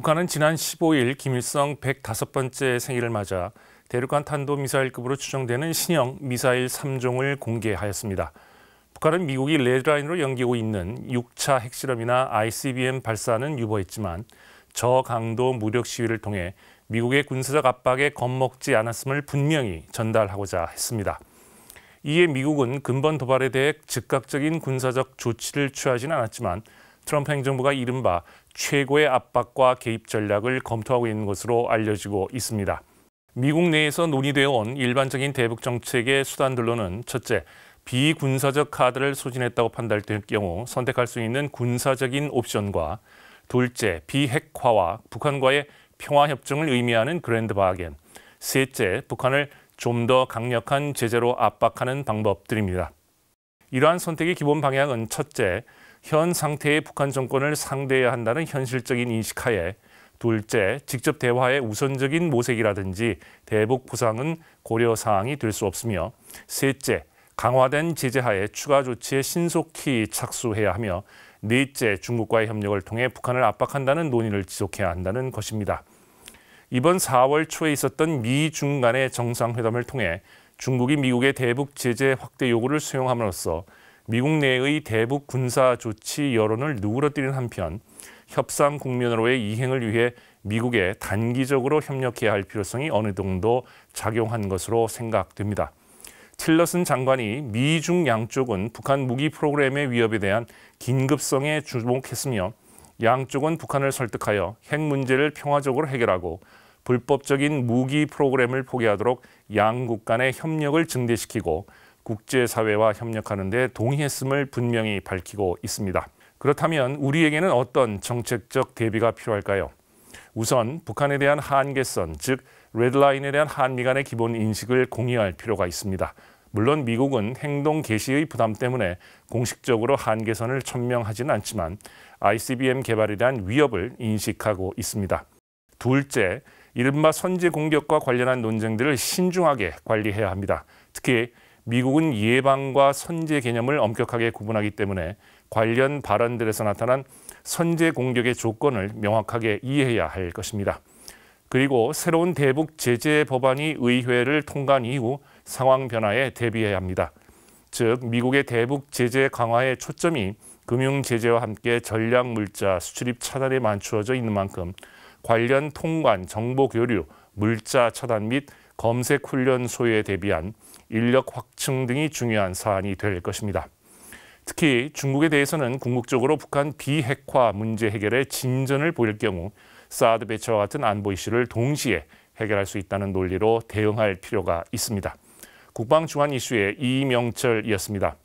북한은 지난 15일 김일성 105번째 생일을 맞아 대륙간 탄도미사일급으로 추정되는 신형 미사일 3종을 공개하였습니다. 북한은 미국이 레드라인으로 연기하고 있는 6차 핵실험이나 ICBM 발사는 유보했지만 저강도 무력 시위를 통해 미국의 군사적 압박에 겁먹지 않았음을 분명히 전달하고자 했습니다. 이에 미국은 근본 도발에 대해 즉각적인 군사적 조치를 취하지는 않았지만 트럼프 행정부가 이른바 최고의 압박과 개입 전략을 검토하고 있는 것으로 알려지고 있습니다. 미국 내에서 논의되어 온 일반적인 대북 정책의 수단들로는 첫째, 비군사적 카드를 소진했다고 판단될 경우 선택할 수 있는 군사적인 옵션과 둘째, 비핵화와 북한과의 평화협정을 의미하는 그랜드 바겐, 셋째, 북한을 좀 더 강력한 제재로 압박하는 방법들입니다. 이러한 선택의 기본 방향은 첫째, 현 상태의 북한 정권을 상대해야 한다는 현실적인 인식하에 둘째, 직접 대화의 우선적인 모색이라든지 대북 보상은 고려 사항이 될 수 없으며 셋째, 강화된 제재하에 추가 조치에 신속히 착수해야 하며 넷째, 중국과의 협력을 통해 북한을 압박한다는 논의를 지속해야 한다는 것입니다. 이번 4월 초에 있었던 미중 간의 정상회담을 통해 중국이 미국의 대북 제재 확대 요구를 수용함으로써 미국 내의 대북 군사 조치 여론을 누그러뜨리는 한편 협상 국면으로의 이행을 위해 미국에 단기적으로 협력해야 할 필요성이 어느 정도 작용한 것으로 생각됩니다. 틸러슨 장관이 미중 양쪽은 북한 무기 프로그램의 위협에 대한 긴급성에 주목했으며 양쪽은 북한을 설득하여 핵 문제를 평화적으로 해결하고 불법적인 무기 프로그램을 포기하도록 양국 간의 협력을 증대시키고 국제사회와 협력하는 데 동의했음을 분명히 밝히고 있습니다. 그렇다면 우리에게는 어떤 정책적 대비가 필요할까요? 우선 북한에 대한 한계선, 즉 레드라인에 대한 한미 간의 기본 인식을 공유할 필요가 있습니다. 물론 미국은 행동 개시의 부담 때문에 공식적으로 한계선을 천명하지는 않지만 ICBM 개발에 대한 위협을 인식하고 있습니다. 둘째, 이른바 선제 공격과 관련한 논쟁들을 신중하게 관리해야 합니다. 특히 미국은 예방과 선제 개념을 엄격하게 구분하기 때문에 관련 발언들에서 나타난 선제 공격의 조건을 명확하게 이해해야 할 것입니다. 그리고 새로운 대북 제재 법안이 의회를 통과한 이후 상황 변화에 대비해야 합니다. 즉, 미국의 대북 제재 강화의 초점이 금융 제재와 함께 전략 물자 수출입 차단에 맞추어져 있는 만큼 관련 통관, 정보 교류, 물자 차단 및 검색 훈련 소요에 대비한 인력 확충 등이 중요한 사안이 될 것입니다. 특히 중국에 대해서는 궁극적으로 북한 비핵화 문제 해결에 진전을 보일 경우 사드 배치와 같은 안보 이슈를 동시에 해결할 수 있다는 논리로 대응할 필요가 있습니다. 국방중안 이슈의 이명철이었습니다.